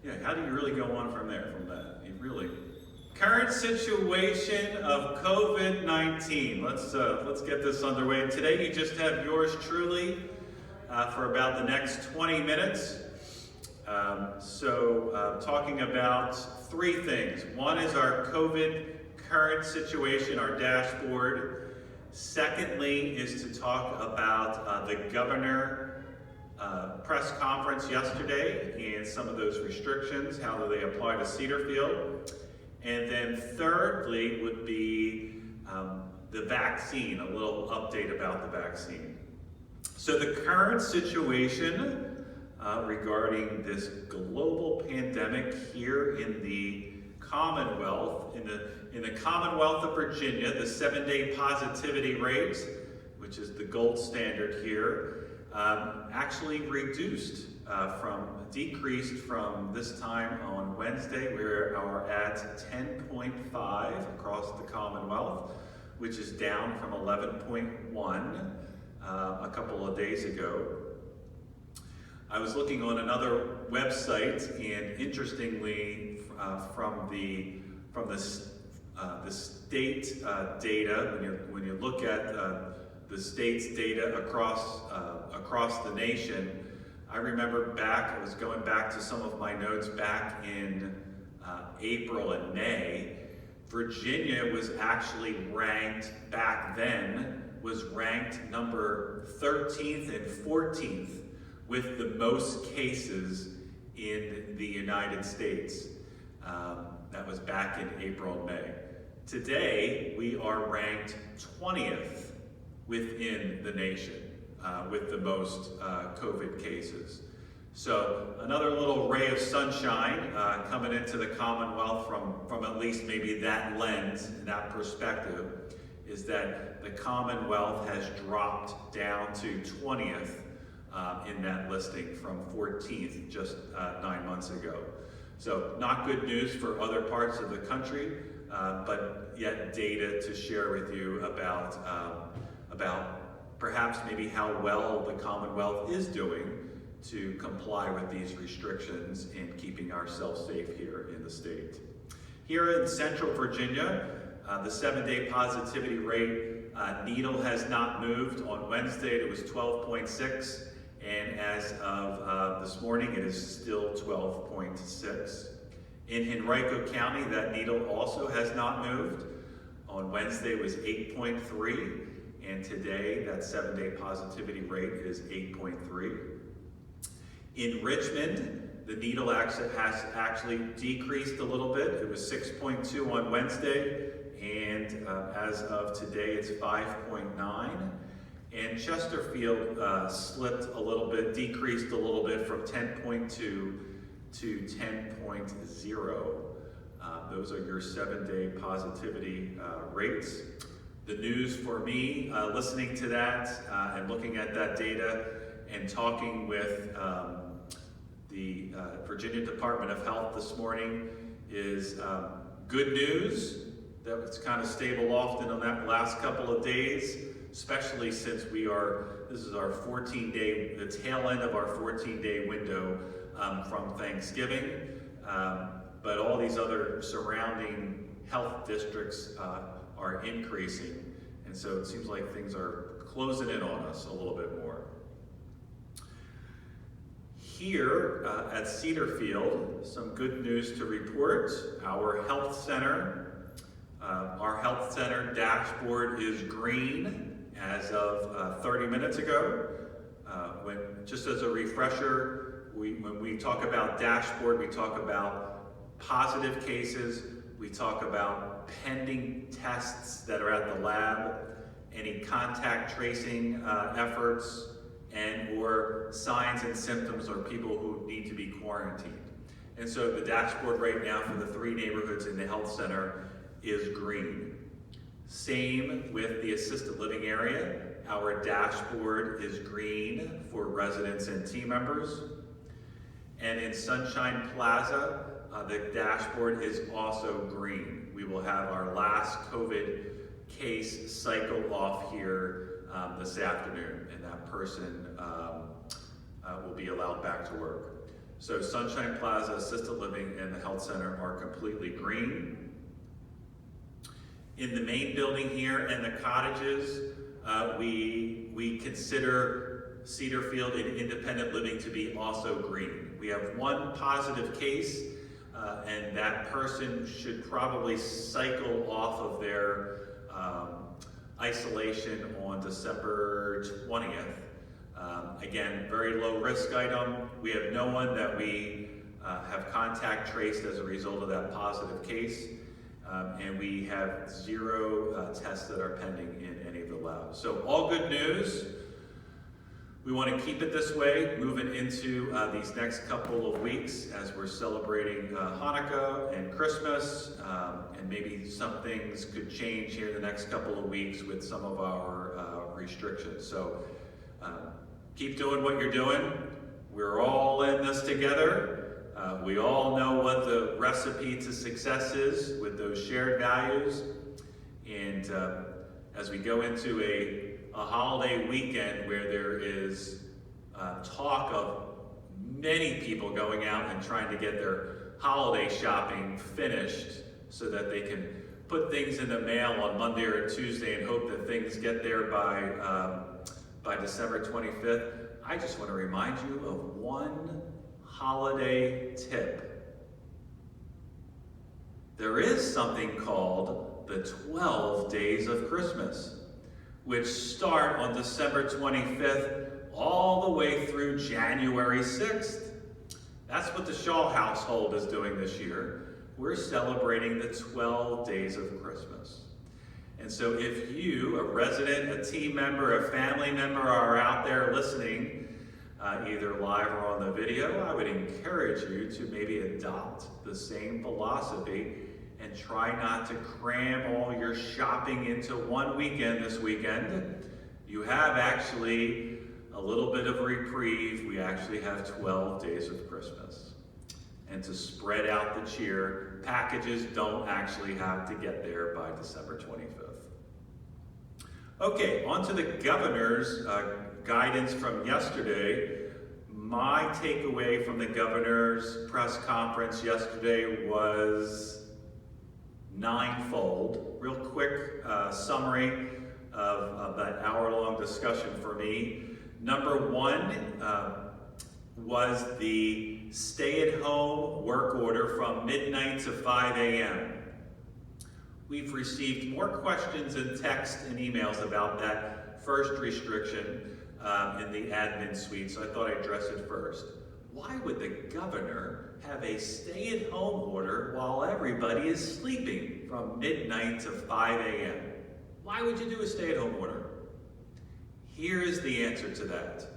Yeah, how do you really go on from there, from that? You really, current situation of COVID-19. Let's get this underway. And today you just have yours truly for about the next 20 minutes. Talking about three things. One is our COVID current situation, our dashboard. Secondly is to talk about the governor press conference yesterday and some of those restrictions, how do they apply to Cedarfield. And then thirdly would be the vaccine, a little update about the vaccine. So the current situation regarding this global pandemic here in the Commonwealth, in the Commonwealth of Virginia, the 7-day positivity rate, which is the gold standard here, actually decreased from this time on Wednesday. We are at 10.5 across the Commonwealth, which is down from 11.1 a couple of days ago. I was looking on another website, and interestingly, from the state data, when you look at the state's data across the nation, I remember I was going back to some of my notes back in April and May. Virginia was actually ranked back then, was ranked number 13th and 14th with the most cases in the United States. That was back in April and May. Today, we are ranked 20th within the nation with the most COVID cases. So another little ray of sunshine coming into the Commonwealth from at least maybe that lens, that perspective, is that the Commonwealth has dropped down to 20th in that listing from 14th just 9 months ago. So not good news for other parts of the country, but yet data to share with you about perhaps maybe how well the Commonwealth is doing to comply with these restrictions and keeping ourselves safe here in the state. Here in Central Virginia, the 7-day positivity rate, needle has not moved. On Wednesday it was 12.6. And as of this morning, it is still 12.6. In Henrico County, that needle also has not moved. On Wednesday, it was 8.3, and today, that 7-day positivity rate is 8.3. In Richmond, the needle has actually decreased a little bit. It was 6.2 on Wednesday, and as of today, it's 5.9. And Chesterfield slipped a little bit, decreased a little bit from 10.2 to 10.0. Those are your 7-day positivity rates. The news for me, listening to that and looking at that data and talking with the Virginia Department of Health this morning is good news that it's kind of stable off in that last couple of days, especially since this is our 14-day, the tail end of our 14-day window from Thanksgiving. But all these other surrounding health districts are increasing. And so it seems like things are closing in on us a little bit more. Here at Cedarfield, some good news to report. Our health center dashboard is green as of 30 minutes ago. Just as a refresher, when we talk about dashboard, we talk about positive cases, we talk about pending tests that are at the lab, any contact tracing efforts, and or signs and symptoms or people who need to be quarantined. And so the dashboard right now for the 3 neighborhoods in the health center is green. Same with the assisted living area. Our dashboard is green for residents and team members. And in Sunshine Plaza, the dashboard is also green. We will have our last COVID case cycle off here this afternoon, and that person will be allowed back to work. So Sunshine Plaza, Assisted Living, and the Health Center are completely green. In the main building here and the cottages, we consider Cedarfield and Independent Living to be also green. We have one positive case, and that person should probably cycle off of their isolation on December 20th. Again, very low risk item. We have no one that we have contact traced as a result of that positive case. And we have 0 tests that are pending in any of the labs. So all good news. We want to keep it this way, moving into these next couple of weeks as we're celebrating Hanukkah and Christmas, and maybe some things could change here in the next couple of weeks with some of our restrictions. So keep doing what you're doing. We're all in this together. We all know what the recipe to success is with those shared values. And as we go into a holiday weekend where there is talk of many people going out and trying to get their holiday shopping finished so that they can put things in the mail on Monday or Tuesday and hope that things get there by December 25th, I just want to remind you of one holiday tip. There is something called the 12 Days of Christmas, which start on December 25th all the way through January 6th. That's what the Shaw household is doing this year. We're celebrating the 12 days of Christmas. And so if you, a resident, a team member, a family member, are out there listening, either live or on the video, I would encourage you to maybe adopt the same philosophy and try not to cram all your shopping into one weekend this weekend. You have actually a little bit of a reprieve. We actually have 12 days of Christmas. And to spread out the cheer, packages don't actually have to get there by December 25th. Okay, on to the governor's guidance from yesterday. My takeaway from the governor's press conference yesterday was ninefold. Real quick summary of that hour-long discussion for me. Number one was the stay-at-home work order from midnight to 5 a.m. We've received more questions in text and emails about that first restriction in the admin suite, so I thought I'd address it first. Why would the governor have a stay-at-home order while everybody is sleeping from midnight to 5 a.m.? Why would you do a stay-at-home order? Here is the answer to that.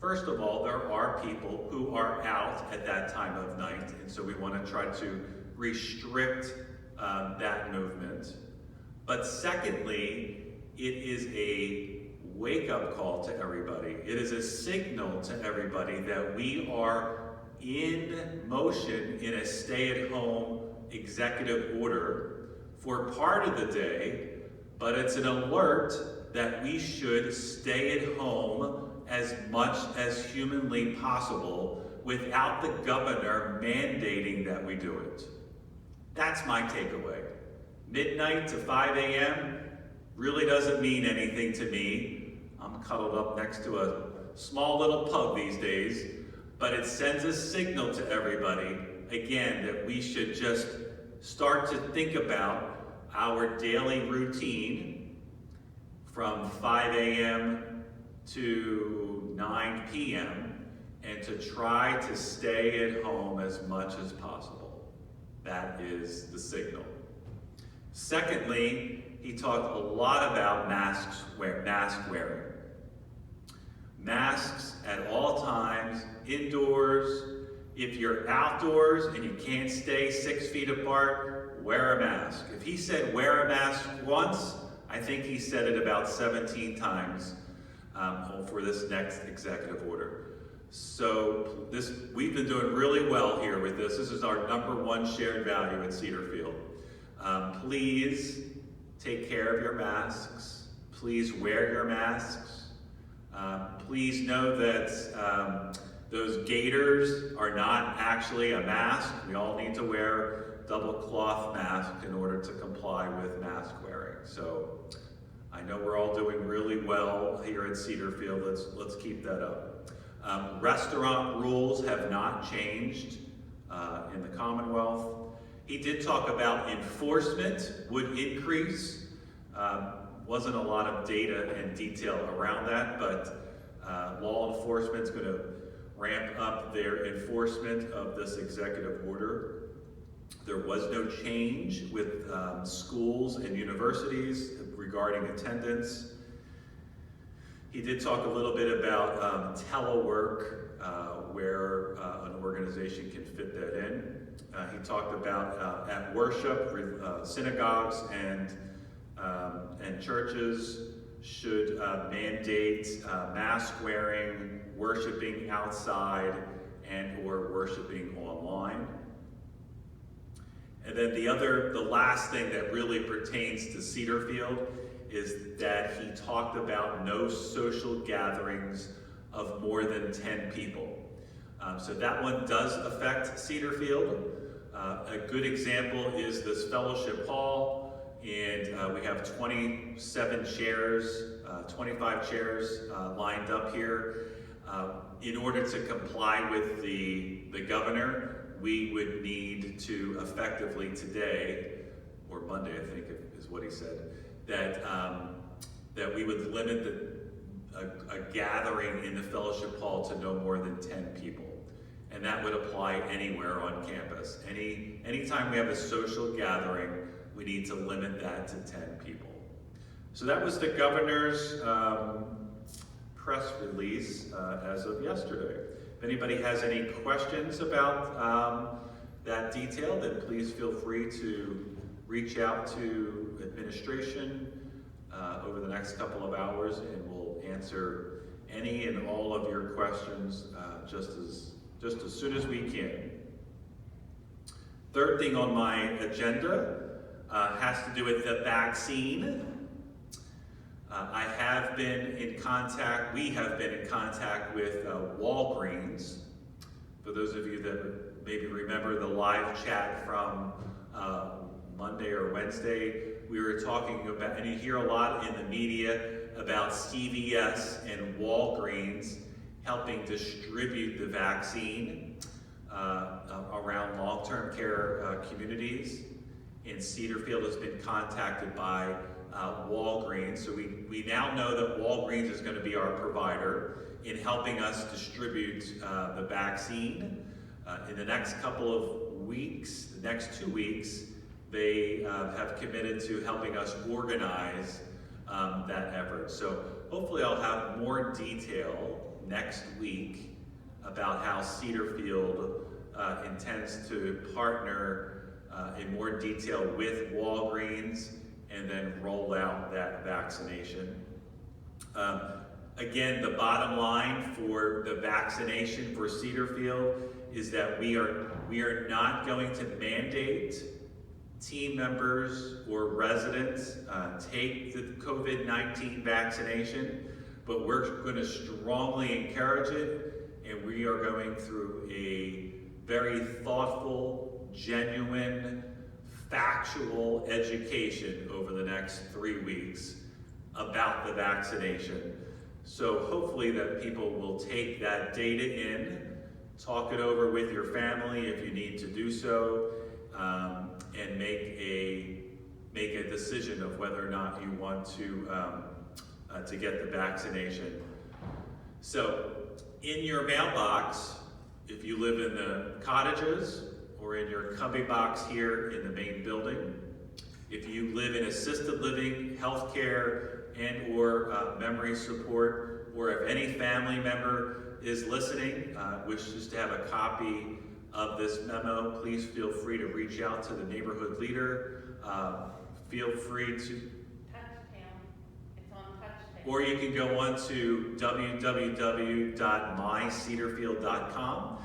First of all, there are people who are out at that time of night, and so we want to try to restrict that movement. But secondly, it is a wake-up call to everybody. It is a signal to everybody that we are in motion in a stay-at-home executive order for part of the day, but it's an alert that we should stay at home as much as humanly possible without the governor mandating that we do it. That's my takeaway. Midnight to 5 a.m. really doesn't mean anything to me. I'm cuddled up next to a small little pug these days, but it sends a signal to everybody, again, that we should just start to think about our daily routine from 5 a.m. to 9 p.m. and to try to stay at home as much as possible. That is the signal. Secondly, he talked a lot about mask wearing. Masks at all times, indoors. If you're outdoors and you can't stay 6 feet apart, wear a mask. If he said wear a mask once, I think he said it about 17 times for this next executive order. So we've been doing really well here with this. This is our #1 shared value at Cedarfield. Please take care of your masks. Please wear your masks. Please know that Those gaiters are not actually a mask. We all need to wear double cloth masks in order to comply with mask wearing. So I know we're all doing really well here at Cedarfield. Let's keep that up. Restaurant rules have not changed in the Commonwealth. He did talk about enforcement would increase. Wasn't a lot of data and detail around that, but law enforcement's going to ramp up their enforcement of this executive order. There was no change with schools and universities regarding attendance. He did talk a little bit about telework, where an organization can fit that in. He talked about at worship, synagogues and churches should mandate mask wearing, worshiping outside, and or worshiping online. And then the last thing that really pertains to Cedarfield is that he talked about no social gatherings of more than 10 people. So that one does affect Cedarfield. A good example is this fellowship hall, and we have 27 chairs, 25 chairs lined up here. In order to comply with the governor, we would need to effectively today, or Monday I think is what he said, that we would limit a gathering in the fellowship hall to no more than 10 people. And that would apply anywhere on campus. Anytime we have a social gathering, we need to limit that to 10 people. So that was the governor's press release as of yesterday. If anybody has any questions about that detail, then please feel free to reach out to administration over the next couple of hours, and we'll answer any and all of your questions just as soon as we can. Third thing on my agenda has to do with the vaccine. We have been in contact with Walgreens. For those of you that maybe remember the live chat from Monday or Wednesday, we were talking about, and you hear a lot in the media about CVS and Walgreens helping distribute the vaccine around long-term care communities. And Cedarfield has been contacted by Walgreens. So we now know that Walgreens is going to be our provider in helping us distribute the vaccine. In the next couple of weeks, the next 2 weeks, they have committed to helping us organize that effort. So hopefully I'll have more detail next week about how Cedarfield intends to partner in more detail with Walgreens and then roll out that vaccination. Again, the bottom line for the vaccination for Cedarfield is that we are not going to mandate team members or residents take the COVID-19 vaccination, but we're going to strongly encourage it, and we are going through a very thoughtful, genuine, factual education over the next 3 weeks about the vaccination. So hopefully that people will take that data in, talk it over with your family if you need to do so, and make a decision of whether or not you want to get the vaccination. So in your mailbox, if you live in the cottages or in your cubby box here in the main building, if you live in assisted living, healthcare, and or memory support, or if any family member is listening, wishes to have a copy of this memo, please feel free to reach out to the neighborhood leader. Feel free to or you can go on to www.mycedarfield.com,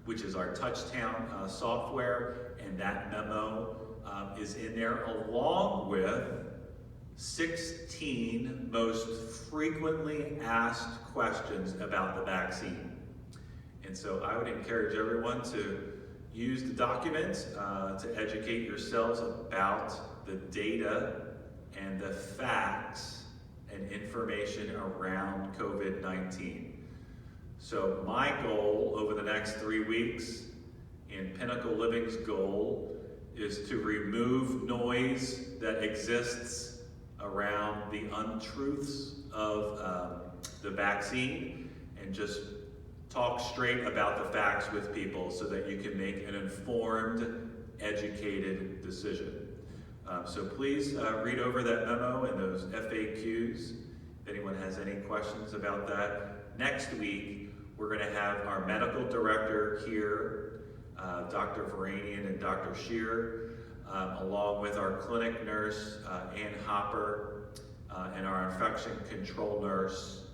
which is our Touchtown software, and that memo is in there along with 16 most frequently asked questions about the vaccine. And so I would encourage everyone to use the document to educate yourselves about the data and the facts and information around COVID-19. So my goal over the next 3 weeks, and Pinnacle Living's goal, is to remove noise that exists around the untruths of the vaccine and just talk straight about the facts with people so that you can make an informed, educated decision. So please read over that memo and those FAQs if anyone has any questions about that. Next week, we're going to have our medical director here, Dr. Varanian and Dr. Shear, along with our clinic nurse, Ann Hopper, and our infection control nurse,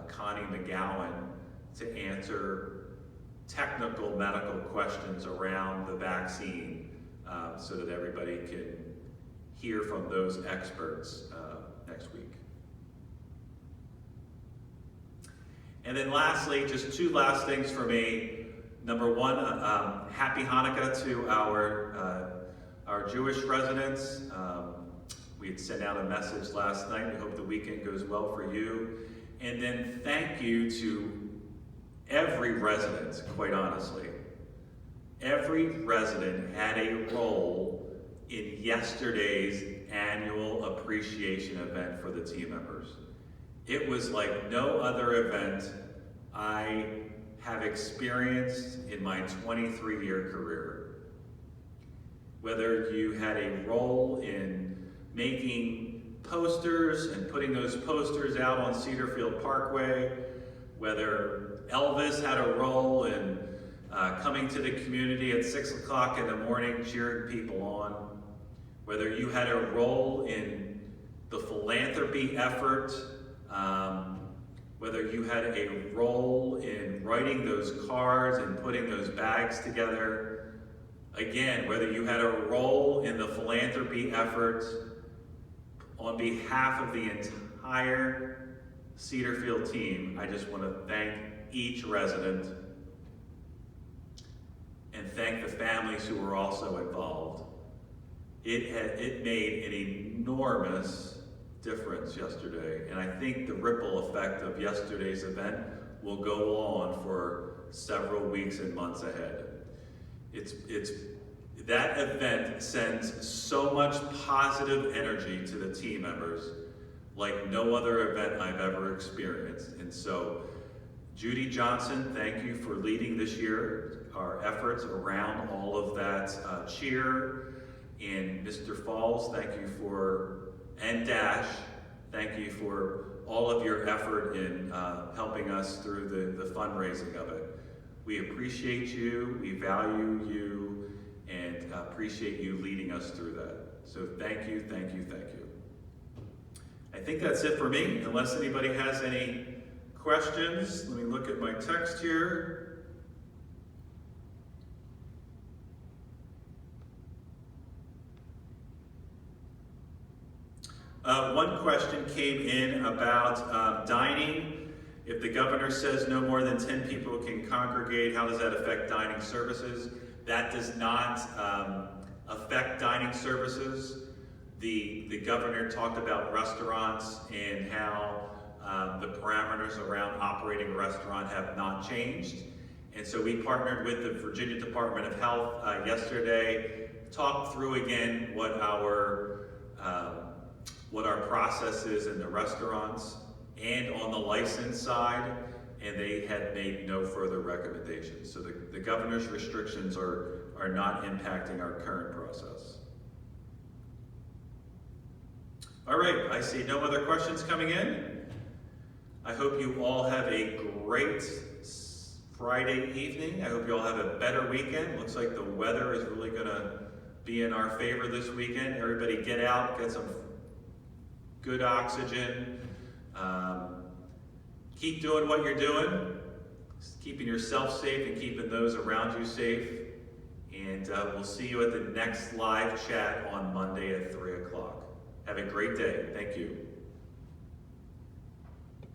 Connie McGowan, to answer technical medical questions around the vaccine so that everybody can hear from those experts next week. And then lastly, just 2 last things for me. Number 1, happy Hanukkah to our Jewish residents. We had sent out a message last night. We hope the weekend goes well for you. And then thank you to every resident, quite honestly. Every resident had a role in yesterday's annual appreciation event for the team members. It was like no other event I have experienced in my 23-year career. Whether you had a role in making posters and putting those posters out on Cedarfield Parkway, whether Elvis had a role in coming to the community at 6 o'clock in the morning cheering people on, whether you had a role in the philanthropy effort, whether you had a role in writing those cards and putting those bags together, again, whether you had a role in the philanthropy effort, on behalf of the entire Cedarfield team, I just want to thank each resident and thank the families who were also involved. It made an enormous difference yesterday, and I think the ripple effect of yesterday's event will go on for several weeks and months ahead. That event sends so much positive energy to the team members like no other event I've ever experienced. And so, Judy Johnson, thank you for leading this year, our efforts around all of that cheer. And Mr. Falls, thank you and Dash, thank you for all of your effort in helping us through the fundraising of it. We appreciate you, we value you, and appreciate you leading us through that. So thank you, thank you, thank you. I think that's it for me, unless anybody has any questions. Let me look at my text here. One question came in about dining. If the governor says no more than 10 people can congregate, how does that affect dining services? That does not affect dining services. The governor talked about restaurants and how the parameters around operating a restaurant have not changed. And so we partnered with the Virginia Department of Health yesterday, talked through again what our process is in the restaurants and on the license side, and they had made no further recommendations. So the governor's restrictions are not impacting our current process. All right, I see no other questions coming in. I hope you all have a great Friday evening. I hope you all have a better weekend. Looks like the weather is really gonna be in our favor this weekend. Everybody get out, get some good oxygen. Keep doing what you're doing, keeping yourself safe and keeping those around you safe. And we'll see you at the next live chat on Monday at 3 o'clock. Have a great day. Thank you.